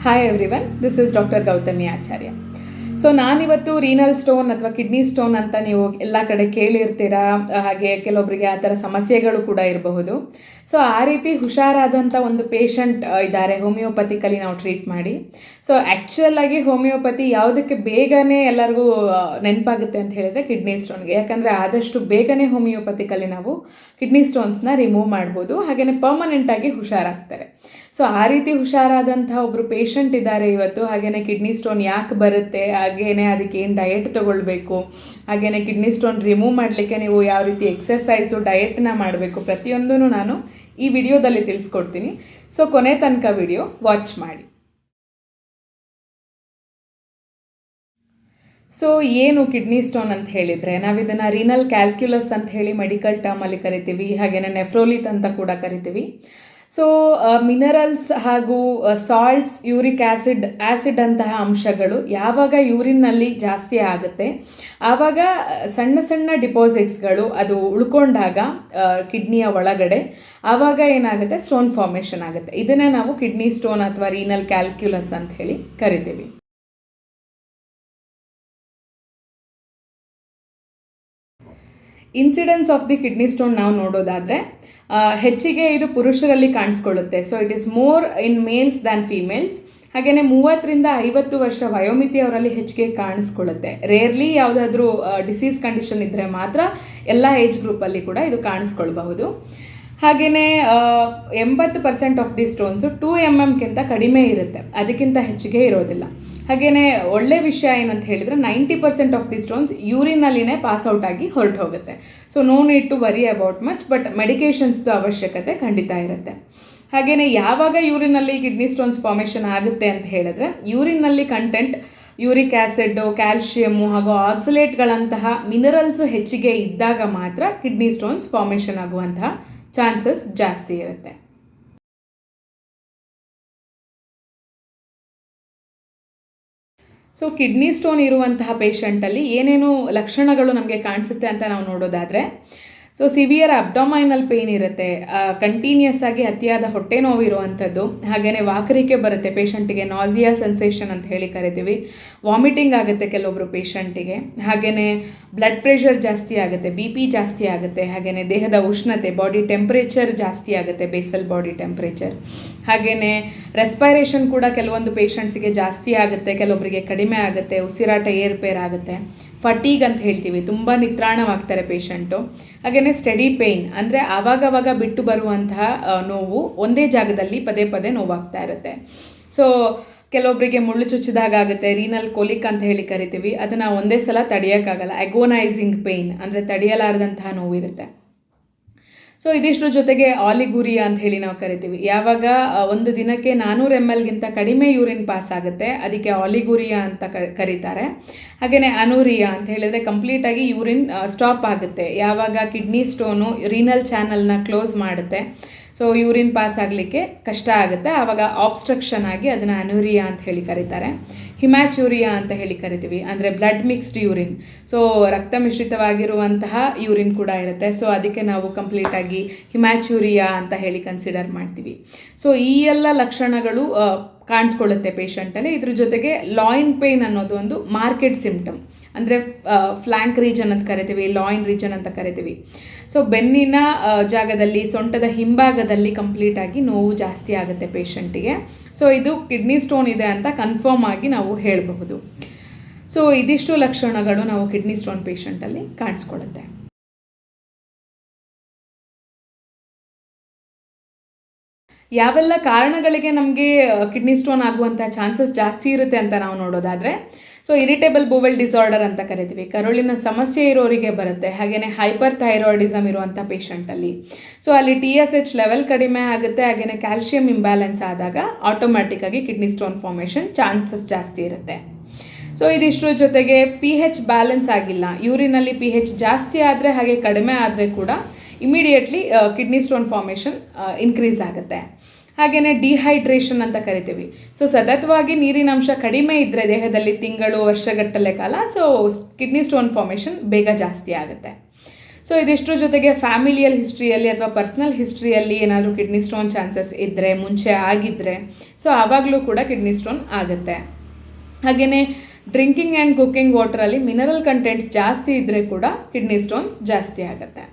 Hi everyone, this is doctor Gautami Acharya. So ನಾನಿವತ್ತು renal stone ಅಥವಾ kidney stone ಅಂತ ನೀವು ಎಲ್ಲ ಕಡೆ ಕೇಳಿರ್ತೀರಾ. ಹಾಗೆ ಕೆಲವೊಬ್ಬರಿಗೆ ಆ ಥರ ಸಮಸ್ಯೆಗಳು ಕೂಡ ಇರಬಹುದು. ಸೊ ಆ ರೀತಿ ಹುಷಾರಾದಂಥ ಒಂದು ಪೇಷಂಟ್ ಇದ್ದಾರೆ ಹೋಮಿಯೋಪತಿಕಲಿ ನಾವು ಟ್ರೀಟ್ ಮಾಡಿ. ಸೊ ಆ್ಯಕ್ಚುಯಲ್ ಆಗಿ ಹೋಮಿಯೋಪತಿ ಯಾವುದಕ್ಕೆ ಬೇಗನೆ ಎಲ್ಲರಿಗೂ ನೆನಪಾಗುತ್ತೆ ಅಂತ ಹೇಳಿದ್ರೆ ಕಿಡ್ನಿ ಸ್ಟೋನ್ಗೆ. ಯಾಕಂದರೆ ಆದಷ್ಟು ಬೇಗನೆ ಹೋಮಿಯೋಪತಿಕಲಿ ನಾವು ಕಿಡ್ನಿ ಸ್ಟೋನ್ಸ್ನ ರಿಮೂವ್ ಮಾಡ್ಬೋದು, ಹಾಗೆಯೇ ಪರ್ಮನೆಂಟಾಗಿ ಹುಷಾರಾಗ್ತಾರೆ. ಸೊ ಆ ರೀತಿ ಹುಷಾರಾದಂಥ ಒಬ್ಬರು ಪೇಷಂಟ್ ಇದ್ದಾರೆ ಇವತ್ತು. ಹಾಗೆಯೇ ಕಿಡ್ನಿ ಸ್ಟೋನ್ ಯಾಕೆ ಬರುತ್ತೆ, ಹಾಗೆಯೇ ಅದಕ್ಕೆ ಏನು ಡಯಟ್ ತೊಗೊಳ್ಬೇಕು, ಹಾಗೆಯೇ ಕಿಡ್ನಿ ಸ್ಟೋನ್ ರಿಮೂವ್ ಮಾಡಲಿಕ್ಕೆ ನೀವು ಯಾವ ರೀತಿ ಎಕ್ಸರ್ಸೈಸು ಡಯಟ್ನ ಮಾಡಬೇಕು, ಪ್ರತಿಯೊಂದೂ ನಾನು ಈ ವಿಡಿಯೋದಲ್ಲಿ ತಿಳಿಸ್ಕೊಡ್ತೀನಿ. ಸೊ ಕೊನೆ ತನಕ ವಿಡಿಯೋ ವಾಚ್ ಮಾಡಿ. ಸೊ ಏನು ಕಿಡ್ನಿ ಸ್ಟೋನ್ ಅಂತ ಹೇಳಿದರೆ, ನಾವಿದನ್ನು ರೀನಲ್ ಕ್ಯಾಲ್ಕ್ಯುಲಸ್ ಅಂತ ಹೇಳಿ ಮೆಡಿಕಲ್ ಟರ್ಮಲ್ಲಿ ಕರಿತೀವಿ, ಹಾಗೆಯೇ ನೆಫ್ರೋಲಿತ್ ಅಂತ ಕೂಡ ಕರಿತೀವಿ. ಸೊ ಮಿನರಲ್ಸ್ ಹಾಗೂ ಸಾಲ್ಟ್ಸ್, ಯೂರಿಕ್ ಆ್ಯಸಿಡ್ ಅಂತಹ ಅಂಶಗಳು ಯಾವಾಗ ಯೂರಿನ್ನಲ್ಲಿ ಜಾಸ್ತಿ ಆಗುತ್ತೆ ಆವಾಗ ಸಣ್ಣ ಸಣ್ಣ ಡಿಪಾಸಿಟ್ಸ್ಗಳು ಅದು ಉಳ್ಕೊಂಡಾಗ ಕಿಡ್ನಿಯ ಒಳಗಡೆ ಆವಾಗ ಏನಾಗುತ್ತೆ, ಸ್ಟೋನ್ ಫಾರ್ಮೇಷನ್ ಆಗುತ್ತೆ. ಇದನ್ನೇ ನಾವು ಕಿಡ್ನಿ ಸ್ಟೋನ್ ಅಥವಾ ರೀನಲ್ ಕ್ಯಾಲ್ಕ್ಯುಲಸ್ ಅಂತ ಹೇಳಿ ಕರಿತೀವಿ. Incidence of the kidney stone ನಾವು ನೋಡೋದಾದರೆ ಹೆಚ್ಚಿಗೆ ಇದು ಪುರುಷರಲ್ಲಿ ಕಾಣಿಸ್ಕೊಳ್ಳುತ್ತೆ. So it is more in males than females. ಹಾಗೆಯೇ 30-50 ವರ್ಷ ವಯೋಮಿತಿಯವರಲ್ಲಿ ಹೆಚ್ಚಿಗೆ ಕಾಣಿಸ್ಕೊಳ್ಳುತ್ತೆ. ರೇರ್ಲಿ ಯಾವುದಾದ್ರೂ ಡಿಸೀಸ್ ಕಂಡೀಷನ್ ಇದ್ದರೆ ಮಾತ್ರ ಎಲ್ಲ ಏಜ್ ಗ್ರೂಪಲ್ಲಿ ಕೂಡ ಇದು ಕಾಣಿಸ್ಕೊಳ್ಬಹುದು. ಹಾಗೆಯೇ 80% ಆಫ್ ದಿ ಸ್ಟೋನ್ಸು 2 mm ಕಡಿಮೆ ಇರುತ್ತೆ, ಅದಕ್ಕಿಂತ ಹೆಚ್ಚಿಗೆ ಇರೋದಿಲ್ಲ. ಹಾಗೆಯೇ ಒಳ್ಳೆ ವಿಷಯ ಏನಂತ ಹೇಳಿದರೆ 90% ಆಫ್ ದಿ ಸ್ಟೋನ್ಸ್ ಯೂರಿನಲ್ಲಿನೇ ಪಾಸ್ಔಟ್ ಆಗಿ ಹೊರಟು ಹೋಗುತ್ತೆ. So no need to worry about much, but ಮೆಡಿಕೇಷನ್ಸ್ದು ಅವಶ್ಯಕತೆ ಖಂಡಿತ ಇರುತ್ತೆ. ಹಾಗೆಯೇ ಯಾವಾಗ ಯೂರಿನಲ್ಲಿ ಕಿಡ್ನಿ ಸ್ಟೋನ್ಸ್ ಫಾರ್ಮೇಷನ್ ಆಗುತ್ತೆ ಅಂತ ಹೇಳಿದ್ರೆ, ಯೂರಿನ್ನಲ್ಲಿ ಕಂಟೆಂಟ್ ಯೂರಿಕ್ ಆ್ಯಸಿಡ್ಡು, ಕ್ಯಾಲ್ಶಿಯಮ್ಮು ಹಾಗೂ ಆಕ್ಸಲೇಟ್ಗಳಂತಹ ಮಿನರಲ್ಸು ಹೆಚ್ಚಿಗೆ ಇದ್ದಾಗ ಮಾತ್ರ ಕಿಡ್ನಿ ಸ್ಟೋನ್ಸ್ ಫಾರ್ಮೇಷನ್ ಆಗುವಂತಹ ಚಾನ್ಸಸ್ ಜಾಸ್ತಿ ಇರುತ್ತೆ. ಸೊ ಕಿಡ್ನಿ ಸ್ಟೋನ್ ಇರುವಂತಹ ಪೇಷಂಟಲ್ಲಿ ಏನೇನು ಲಕ್ಷಣಗಳು ನಮಗೆ ಕಾಣಿಸುತ್ತೆ ಅಂತ ನಾವು ನೋಡೋದಾದರೆ, ಸೊ ಸಿವಿಯರ್ ಅಬ್ಡೊಮೈನಲ್ ಪೇಯ್ನ್ ಇರುತ್ತೆ, ಕಂಟಿನ್ಯೂಸ್ ಆಗಿ ಅತಿಯಾದ ಹೊಟ್ಟೆ ನೋವು ಇರುವಂಥದ್ದು, ಹಾಗೆಯೇ ವಾಕರಿಕೆ ಬರುತ್ತೆ ಪೇಷಂಟಿಗೆ, ನಾಸಿಯಾ ಸೆನ್ಸೇಷನ್ ಅಂತ ಹೇಳಿ ಕರಿತೀವಿ, ವಾಮಿಟಿಂಗ್ ಆಗುತ್ತೆ ಕೆಲವೊಬ್ಬರು ಪೇಷಂಟಿಗೆ, ಹಾಗೆಯೇ ಬ್ಲಡ್ ಪ್ರೆಷರ್ ಜಾಸ್ತಿ ಆಗುತ್ತೆ, BP ಜಾಸ್ತಿ ಆಗುತ್ತೆ, ಹಾಗೆಯೇ ದೇಹದ ಉಷ್ಣತೆ, ಬಾಡಿ ಟೆಂಪ್ರೇಚರ್ ಜಾಸ್ತಿ ಆಗುತ್ತೆ, ಬೇಸಲ್ ಬಾಡಿ ಟೆಂಪ್ರೇಚರ್, ಹಾಗೆಯೇ ರೆಸ್ಪೈರೇಷನ್ ಕೂಡ ಕೆಲವೊಂದು ಪೇಷಂಟ್ಸಿಗೆ ಜಾಸ್ತಿ ಆಗುತ್ತೆ, ಕೆಲವೊಬ್ಬರಿಗೆ ಕಡಿಮೆ ಆಗುತ್ತೆ, ಉಸಿರಾಟ ಏರ್ಪೇರ್ ಆಗುತ್ತೆ, ಫಟೀಗ್ ಅಂತ ಹೇಳ್ತೀವಿ, ತುಂಬ ನಿತ್ರಾಣವಾಗ್ತಾರೆ ಪೇಷಂಟು, ಹಾಗೆಯೇ ಸ್ಟಡಿ ಪೇಯ್ನ್ ಅಂದರೆ ಆವಾಗವಾಗ ಬಿಟ್ಟು ಬರುವಂತಹ ನೋವು ಒಂದೇ ಜಾಗದಲ್ಲಿ ಪದೇ ಪದೇ ನೋವಾಗ್ತಾ ಇರುತ್ತೆ. ಸೊ ಕೆಲವೊಬ್ಬರಿಗೆ ಮುಳ್ಳು ಚುಚ್ಚಿದಾಗ ಆಗುತ್ತೆ, ರೀನಲ್ ಕೊಲಿಕ್ ಅಂತ ಹೇಳಿ ಕರಿತೀವಿ, ಅದನ್ನು ಒಂದೇ ಸಲ ತಡೆಯೋಕ್ಕಾಗಲ್ಲ, ಅಗೋನೈಸಿಂಗ್ ಪೇಯ್ನ್ ಅಂದರೆ ತಡೆಯಲಾರದಂತಹ ನೋವಿರುತ್ತೆ. ಸೊ ಇದಿಷ್ಟ್ರ ಜೊತೆಗೆ ಆಲಿಗುರಿಯಾ ಅಂತ ಹೇಳಿ ನಾವು ಕರಿತೀವಿ, ಯಾವಾಗ ಒಂದು ದಿನಕ್ಕೆ 400 ml ಕಡಿಮೆ ಯೂರಿನ್ ಪಾಸ್ ಆಗುತ್ತೆ, ಅದಕ್ಕೆ ಆಲಿಗುರಿಯಾ ಅಂತ ಕರೀತಾರೆ. ಹಾಗೆಯೇ ಅನೂರಿಯಾ ಅಂತ ಹೇಳಿದರೆ ಕಂಪ್ಲೀಟಾಗಿ ಯೂರಿನ್ ಸ್ಟಾಪ್ ಆಗುತ್ತೆ, ಯಾವಾಗ ಕಿಡ್ನಿ ಸ್ಟೋನು ರೀನಲ್ ಚಾನಲ್ನ ಕ್ಲೋಸ್ ಮಾಡುತ್ತೆ. ಸೊ ಯೂರಿನ್ ಪಾಸ್ ಆಗಲಿಕ್ಕೆ ಕಷ್ಟ ಆಗುತ್ತೆ, ಆವಾಗ ಆಬ್ಸ್ಟ್ರಕ್ಷನ್ ಆಗಿ ಅದನ್ನು ಅನೂರಿಯಾ ಅಂತ ಹೇಳಿ ಕರೀತಾರೆ. ಹಿಮ್ಯಾಚೂರಿಯಾ ಅಂತ ಹೇಳಿ ಕರಿತೀವಿ, ಅಂದರೆ ಬ್ಲಡ್ ಮಿಕ್ಸ್ಡ್ ಯೂರಿನ್, ಸೊ ರಕ್ತ ಮಿಶ್ರಿತವಾಗಿರುವಂತಹ ಯೂರಿನ್ ಕೂಡ ಇರುತ್ತೆ. ಸೊ ಅದಕ್ಕೆ ನಾವು ಕಂಪ್ಲೀಟಾಗಿ ಹಿಮ್ಯಾಚೂರಿಯಾ ಅಂತ ಹೇಳಿ ಕನ್ಸಿಡರ್ ಮಾಡ್ತೀವಿ. ಸೊ ಈ ಎಲ್ಲ ಲಕ್ಷಣಗಳು ಕಾಣಿಸ್ಕೊಳ್ಳುತ್ತೆ ಪೇಷಂಟಲ್ಲಿ. ಇದ್ರ ಜೊತೆಗೆ ಲಾಯಿನ್ ಪೇಯ್ನ್ ಅನ್ನೋದು ಒಂದು ಮಾರ್ಕೆಟ್ ಸಿಂಪ್ಟಮ್, ಅಂದರೆ ಫ್ಲ್ಯಾಂಕ್ ರೀಜನ್ ಅಂತ ಕರಿತೀವಿ, ಲಾಯಿನ್ ರೀಜನ್ ಅಂತ ಕರಿತೀವಿ. ಸೊ ಬೆನ್ನಿನ ಜಾಗದಲ್ಲಿ, ಸೊಂಟದ ಹಿಂಭಾಗದಲ್ಲಿ ಕಂಪ್ಲೀಟಾಗಿ ನೋವು ಜಾಸ್ತಿ ಆಗುತ್ತೆ ಪೇಷಂಟಿಗೆ. ಸೊ ಇದು ಕಿಡ್ನಿ ಸ್ಟೋನ್ ಇದೆ ಅಂತ ಕನ್ಫರ್ಮ್ ಆಗಿ ನಾವು ಹೇಳಬಹುದು. ಸೊ ಇದಿಷ್ಟು ಲಕ್ಷಣಗಳು ನಾವು ಕಿಡ್ನಿ ಸ್ಟೋನ್ ಪೇಷಂಟಲ್ಲಿ ಕಾಣಿಸ್ಕೊಳ್ಳುತ್ತೆ. ಯಾವೆಲ್ಲ ಕಾರಣಗಳಿಗೆ ನಮಗೆ ಕಿಡ್ನಿ ಸ್ಟೋನ್ ಆಗುವಂಥ ಚಾನ್ಸಸ್ ಜಾಸ್ತಿ ಇರುತ್ತೆ ಅಂತ ನಾವು ನೋಡೋದಾದರೆ, ಸೊ ಇರಿಟೇಬಲ್ ಬೊವೆಲ್ ಡಿಸಾರ್ಡರ್ ಅಂತ ಕರಿತೀವಿ, ಕರುಳಿನ ಸಮಸ್ಯೆ ಇರೋರಿಗೆ ಬರುತ್ತೆ. ಹಾಗೆಯೇ ಹೈಪರ್ ಥೈರಾಯ್ಡಿಸಮ್ ಇರುವಂಥ ಪೇಷಂಟಲ್ಲಿ ಸೊ ಅಲ್ಲಿ TSH ಲೆವೆಲ್ ಕಡಿಮೆ ಆಗುತ್ತೆ, ಹಾಗೆಯೇ ಕ್ಯಾಲ್ಶಿಯಂ ಇಂಬ್ಯಾಲೆನ್ಸ್ ಆದಾಗ ಆಟೋಮ್ಯಾಟಿಕ್ಕಾಗಿ ಕಿಡ್ನಿ ಸ್ಟೋನ್ ಫಾರ್ಮೇಷನ್ ಚಾನ್ಸಸ್ ಜಾಸ್ತಿ ಇರುತ್ತೆ. ಸೊ ಇದಿಷ್ಟರ ಜೊತೆಗೆ pH ಬ್ಯಾಲೆನ್ಸ್ ಆಗಿಲ್ಲ, ಯೂರಿನಲ್ಲಿ pH ಜಾಸ್ತಿ ಆದರೆ ಹಾಗೆ ಕಡಿಮೆ ಆದರೆ ಕೂಡ immediately kidney stone formation increase ಆಗುತ್ತೆ. ಹಾಗೆಯೇ ಡಿಹೈಡ್ರೇಷನ್ ಅಂತ ಕರಿತೀವಿ, ಸೊ ಸತತವಾಗಿ ನೀರಿನಂಶ ಕಡಿಮೆ ಇದ್ದರೆ ದೇಹದಲ್ಲಿ ತಿಂಗಳು ವರ್ಷಗಟ್ಟಲೆ ಕಾಲ, ಸೊ ಕಿಡ್ನಿ ಸ್ಟೋನ್ ಫಾರ್ಮೇಷನ್ ಬೇಗ ಜಾಸ್ತಿ ಆಗುತ್ತೆ. ಸೊ ಇದಿಷ್ಟರ ಜೊತೆಗೆ ಫ್ಯಾಮಿಲಿಯಲ್ ಹಿಸ್ಟ್ರಿಯಲ್ಲಿ ಅಥವಾ ಪರ್ಸ್ನಲ್ ಹಿಸ್ಟ್ರಿಯಲ್ಲಿ ಏನಾದರೂ ಕಿಡ್ನಿ ಸ್ಟೋನ್ ಚಾನ್ಸಸ್ ಇದ್ದರೆ, ಮುಂಚೆ ಆಗಿದ್ದರೆ, ಸೊ ಆವಾಗಲೂ ಕೂಡ ಕಿಡ್ನಿ ಸ್ಟೋನ್ ಆಗುತ್ತೆ. ಹಾಗೆಯೇ ಡ್ರಿಂಕಿಂಗ್ ಆ್ಯಂಡ್ ಕುಕ್ಕಿಂಗ್ ವಾಟರಲ್ಲಿ ಮಿನರಲ್ ಕಂಟೆಂಟ್ಸ್ ಜಾಸ್ತಿ ಇದ್ದರೆ ಕೂಡ ಕಿಡ್ನಿ ಸ್ಟೋನ್ಸ್ ಜಾಸ್ತಿ ಆಗುತ್ತೆ.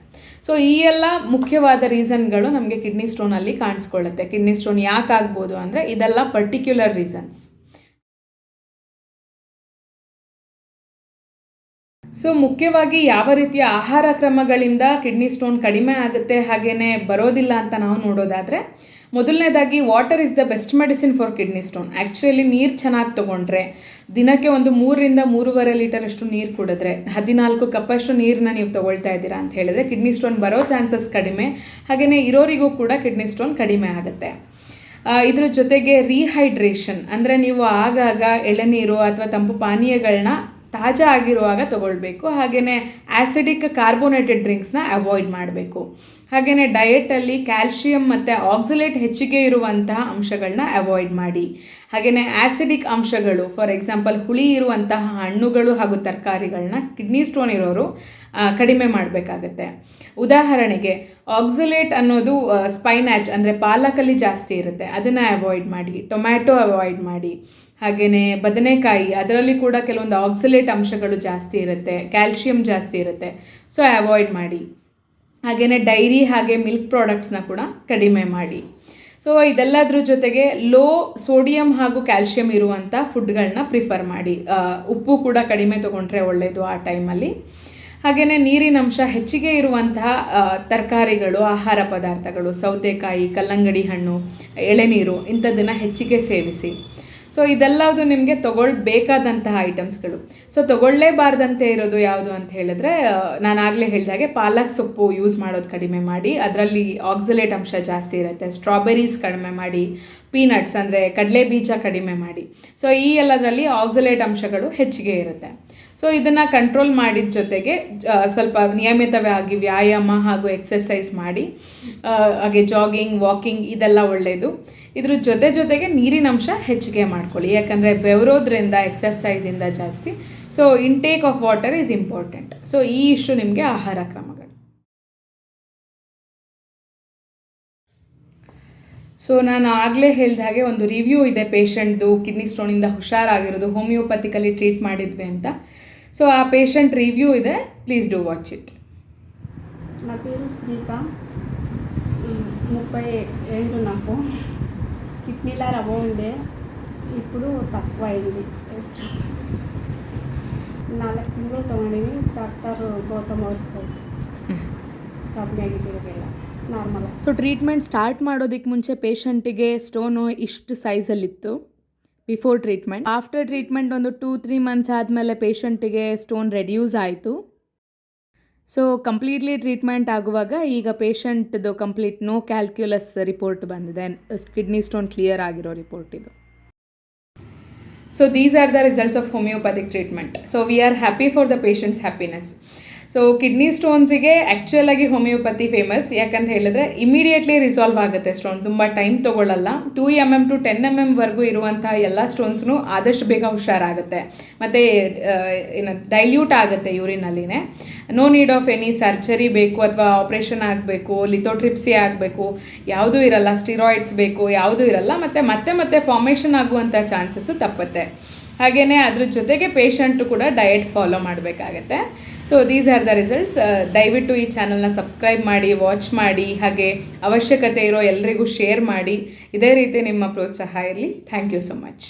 ಸೊ ಈ ಎಲ್ಲ ಮುಖ್ಯವಾದ ರೀಸನ್ಗಳು ನಮಗೆ ಕಿಡ್ನಿ ಸ್ಟೋನಲ್ಲಿ ಕಾಣಿಸ್ಕೊಳ್ಳುತ್ತೆ. ಕಿಡ್ನಿ ಸ್ಟೋನ್ ಯಾಕೆ ಆಗ್ಬೋದು ಅಂದರೆ ಇದೆಲ್ಲ ಪರ್ಟಿಕ್ಯುಲರ್ ರೀಸನ್ಸ್. ಸೊ ಮುಖ್ಯವಾಗಿ ಯಾವ ರೀತಿಯ ಆಹಾರ ಕ್ರಮಗಳಿಂದ ಕಿಡ್ನಿ ಸ್ಟೋನ್ ಕಡಿಮೆ ಆಗುತ್ತೆ ಹಾಗೆಯೇ ಬರೋದಿಲ್ಲ ಅಂತ ನಾವು ನೋಡೋದಾದರೆ, ಮೊದಲನೇದಾಗಿ water is the best medicine for kidney stone. Actually ನೀರು ಚೆನ್ನಾಗಿ ತೊಗೊಂಡ್ರೆ, ದಿನಕ್ಕೆ ಒಂದು 3ರಿಂದ 3.5 ಲೀಟರಷ್ಟು ನೀರು ಕುಡಿದ್ರೆ, 14 ಕಪ್ಪಷ್ಟು ನೀರನ್ನ ನೀವು ತೊಗೊಳ್ತಾ ಇದ್ದೀರಾ ಅಂತ ಹೇಳಿದ್ರೆ ಕಿಡ್ನಿ ಸ್ಟೋನ್ ಬರೋ ಚಾನ್ಸಸ್ ಕಡಿಮೆ. ಹಾಗೆಯೇ ಇರೋರಿಗೂ ಕೂಡ ಕಿಡ್ನಿ ಸ್ಟೋನ್ ಕಡಿಮೆ ಆಗುತ್ತೆ. ಇದ್ರ ಜೊತೆಗೆ ರೀಹೈಡ್ರೇಷನ್ ಅಂದರೆ ನೀವು ಆಗಾಗ ಎಳೆನೀರು ಅಥವಾ ತಂಪು ಪಾನೀಯಗಳನ್ನ ತಾಜಾ ಆಗಿರುವಾಗ ತೊಗೊಳ್ಬೇಕು. ಹಾಗೆಯೇ ಆ್ಯಸಿಡಿಕ್ ಕಾರ್ಬೋನೇಟೆಡ್ ಡ್ರಿಂಕ್ಸ್ನ ಅವಾಯ್ಡ್ ಮಾಡಬೇಕು. ಹಾಗೆಯೇ ಡಯೆಟಲ್ಲಿ ಕ್ಯಾಲ್ಶಿಯಂ ಮತ್ತು ಆಕ್ಸಲೇಟ್ ಹೆಚ್ಚಿಗೆ ಇರುವಂತಹ ಅಂಶಗಳನ್ನ ಅವಾಯ್ಡ್ ಮಾಡಿ. ಹಾಗೆಯೇ ಆ್ಯಸಿಡಿಕ್ ಅಂಶಗಳು, ಫಾರ್ ಎಕ್ಸಾಂಪಲ್ ಹುಳಿ ಇರುವಂತಹ ಹಣ್ಣುಗಳು ಹಾಗೂ ತರಕಾರಿಗಳನ್ನ ಕಿಡ್ನಿ ಸ್ಟೋನ್ ಇರೋರು ಕಡಿಮೆ ಮಾಡಬೇಕಾಗತ್ತೆ. ಉದಾಹರಣೆಗೆ ಆಕ್ಸಲೇಟ್ ಅನ್ನೋದು ಸ್ಪೈನಾಚ್ ಅಂದರೆ ಪಾಲಕಲ್ಲಿ ಜಾಸ್ತಿ ಇರುತ್ತೆ, ಅದನ್ನು ಅವಾಯ್ಡ್ ಮಾಡಿ. ಟೊಮ್ಯಾಟೊ ಅವಾಯ್ಡ್ ಮಾಡಿ. ಹಾಗೆಯೇ ಬದನೆಕಾಯಿ, ಅದರಲ್ಲಿ ಕೂಡ ಕೆಲವೊಂದು ಆಕ್ಸಲೇಟ್ ಅಂಶಗಳು ಜಾಸ್ತಿ ಇರುತ್ತೆ, ಕ್ಯಾಲ್ಶಿಯಂ ಜಾಸ್ತಿ ಇರುತ್ತೆ, ಸೊ ಅವಾಯ್ಡ್ ಮಾಡಿ. ಹಾಗೆಯೇ ಡೈರಿ ಹಾಗೆ ಮಿಲ್ಕ್ ಪ್ರಾಡಕ್ಟ್ಸ್ನ ಕೂಡ ಕಡಿಮೆ ಮಾಡಿ. ಸೊ ಇದೆಲ್ಲದ್ರ ಜೊತೆಗೆ ಲೋ ಸೋಡಿಯಂ ಹಾಗೂ ಕ್ಯಾಲ್ಶಿಯಂ ಇರುವಂಥ ಫುಡ್ಗಳನ್ನ ಪ್ರಿಫರ್ ಮಾಡಿ. ಉಪ್ಪು ಕೂಡ ಕಡಿಮೆ ತೊಗೊಂಡ್ರೆ ಒಳ್ಳೆಯದು ಆ ಟೈಮಲ್ಲಿ. ಹಾಗೆಯೇ ನೀರಿನ ಅಂಶ ಹೆಚ್ಚಿಗೆ ಇರುವಂತಹ ತರಕಾರಿಗಳು, ಆಹಾರ ಪದಾರ್ಥಗಳು, ಸೌತೆಕಾಯಿ, ಕಲ್ಲಂಗಡಿ ಹಣ್ಣು, ಎಳೆನೀರು ಇಂಥದ್ದನ್ನು ಹೆಚ್ಚಿಗೆ ಸೇವಿಸಿ. ಸೊ ಇದೆಲ್ಲದು ನಿಮಗೆ ತೊಗೊಳ್ಬೇಕಾದಂತಹ ಐಟಮ್ಸ್ಗಳು. ಸೊ ತೊಗೊಳ್ಳೇಬಾರ್ದಂತೆ ಇರೋದು ಯಾವುದು ಅಂತ ಹೇಳಿದ್ರೆ, ನಾನು ಆಗಲೇ ಹೇಳಿದಾಗೆ ಪಾಲಕ್ ಸೊಪ್ಪು ಯೂಸ್ ಮಾಡೋದು ಕಡಿಮೆ ಮಾಡಿ, ಅದರಲ್ಲಿ ಆಕ್ಸಲೇಟ್ ಅಂಶ ಜಾಸ್ತಿ ಇರುತ್ತೆ. ಸ್ಟ್ರಾಬೆರೀಸ್ ಕಡಿಮೆ ಮಾಡಿ, ಪೀನಟ್ಸ್ ಅಂದರೆ ಕಡಲೆ ಬೀಜ ಕಡಿಮೆ ಮಾಡಿ. ಸೊ ಈ ಎಲ್ಲದರಲ್ಲಿ ಆಕ್ಸಲೇಟ್ ಅಂಶಗಳು ಹೆಚ್ಚಿಗೆ ಇರುತ್ತೆ. ಸೊ ಇದನ್ನು ಕಂಟ್ರೋಲ್ ಮಾಡಿದ ಜೊತೆಗೆ ಸ್ವಲ್ಪ ನಿಯಮಿತವಾಗಿ ವ್ಯಾಯಾಮ ಹಾಗೂ ಎಕ್ಸರ್ಸೈಸ್ ಮಾಡಿ. ಹಾಗೆ ಜಾಗಿಂಗ್, ವಾಕಿಂಗ್ ಇದೆಲ್ಲ ಒಳ್ಳೆಯದು. ಇದ್ರ ಜೊತೆಗೆ ನೀರಿನ ಅಂಶ ಹೆಚ್ಚಿಗೆ ಮಾಡ್ಕೊಳ್ಳಿ, ಯಾಕಂದರೆ ಬೆವರೋದ್ರಿಂದ, ಎಕ್ಸರ್ಸೈಸಿಂದ ಜಾಸ್ತಿ. So intake of water is important. So ಈ ಇಷ್ಟು ನಿಮಗೆ ಆಹಾರ ಕ್ರಮಗಳು. ಸೊ ನಾನು ಆಗಲೇ ಹೇಳಿದ ಹಾಗೆ ಒಂದು ರಿವ್ಯೂ ಇದೆ ಪೇಷಂಟ್ದು, ಕಿಡ್ನಿ ಸ್ಟೋನಿಂದ ಹುಷಾರಾಗಿರೋದು, ಹೋಮಿಯೋಪತಿಕಲ್ಲಿ ಟ್ರೀಟ್ ಮಾಡಿದ್ವಿ ಅಂತ. ಸೊ ಆ ಪೇಷಂಟ್ ರಿವ್ಯೂ ಇದೆ, ಪ್ಲೀಸ್ ಡೂ ವಾಚ್ ಇಟ್. నా పేరు శ్రీత, 37 నాకు. కిడ్నీలో రవ్వ ఉండే, ఇప్పుడు తక్కువ అయింది. 4 ತಿಂಗಳು ತೊಗೊಂಡಿವಿ. ಡಾಕ್ಟರ್ ಗೌತಮ್ ಅವ್ರದ್ದು ಕಮ್ಮಿ ಆಗಿದ್ದೀವಿ, ನಾರ್ಮಲ್. ಸೊ ಟ್ರೀಟ್ಮೆಂಟ್ ಸ್ಟಾರ್ಟ್ ಮಾಡೋದಕ್ಕೆ ಮುಂಚೆ ಪೇಷಂಟಿಗೆ ಸ್ಟೋನು ಇಷ್ಟು ಸೈಜಲ್ಲಿತ್ತು ಬಿಫೋರ್ ಟ್ರೀಟ್ಮೆಂಟ್. ಆಫ್ಟರ್ ಟ್ರೀಟ್ಮೆಂಟ್ ಒಂದು 2-3 ಮಂತ್ಸ್ ಆದಮೇಲೆ ಪೇಷಂಟಿಗೆ ಸ್ಟೋನ್ ರೆಡ್ಯೂಸ್ ಆಯಿತು. ಸೊ ಕಂಪ್ಲೀಟ್ಲಿ ಟ್ರೀಟ್ಮೆಂಟ್ ಆಗುವಾಗ ಈಗ ಪೇಷಂಟ್ದು ಕಂಪ್ಲೀಟ್ ನೋ ಕ್ಯಾಲ್ಕ್ಯುಲಸ್ ರಿಪೋರ್ಟ್ ಬಂದಿದೆ, ಕಿಡ್ನಿ ಸ್ಟೋನ್ ಕ್ಲಿಯರ್ ಆಗಿರೋ ರಿಪೋರ್ಟ್ ಇದು. So these are the results of homeopathic treatment. So we are happy for the patients happiness. So kidney ಸ್ಟೋನ್ಸಿಗೆ ಆ್ಯಕ್ಚುಲಾಗಿ homeopathy famous, ಯಾಕಂತ ಹೇಳಿದ್ರೆ ಇಮಿಡಿಯೇಟ್ಲಿ ರಿಸಾಲ್ವ್ ಆಗುತ್ತೆ ಸ್ಟೋನ್, ತುಂಬ time ತೊಗೊಳ್ಳಲ್ಲ. 2 mm to 10 mm ವರೆಗೂ ಇರುವಂಥ ಎಲ್ಲ ಸ್ಟೋನ್ಸ್ನು ಆದಷ್ಟು ಬೇಗ ಹುಷಾರಾಗುತ್ತೆ, ಮತ್ತು ಏನು ಡೈಲ್ಯೂಟ್ ಆಗುತ್ತೆ ಯೂರಿನಲ್ಲಿನೇ. No need of any surgery ಬೇಕು ಅಥವಾ ಆಪ್ರೇಷನ್ ಆಗಬೇಕು, ಲಿಥೋಟ್ರಿಪ್ಸಿ ಆಗಬೇಕು, ಯಾವುದೂ ಇರಲ್ಲ. ಸ್ಟಿರಾಯ್ಡ್ಸ್ ಬೇಕು, ಯಾವುದೂ ಇರಲ್ಲ. ಮತ್ತೆ ಫಾರ್ಮೇಷನ್ ಆಗುವಂಥ ಚಾನ್ಸಸ್ಸು ತಪ್ಪುತ್ತೆ. ಹಾಗೆಯೇ ಅದ್ರ ಜೊತೆಗೆ ಪೇಷಂಟು ಕೂಡ ಡಯಟ್ ಫಾಲೋ ಮಾಡಬೇಕಾಗತ್ತೆ. So these are the results. ದಯವಿಟ್ಟು ಈ ಚಾನಲ್ನ ಸಬ್ಸ್ಕ್ರೈಬ್ ಮಾಡಿ, ವಾಚ್ ಮಾಡಿ, ಹಾಗೆ ಅವಶ್ಯಕತೆ ಇರೋ ಎಲ್ಲರಿಗೂ ಶೇರ್ ಮಾಡಿ. ಇದೇ ರೀತಿ ನಿಮ್ಮ ಪ್ರೋತ್ಸಾಹ ಇರಲಿ. Thank you so much.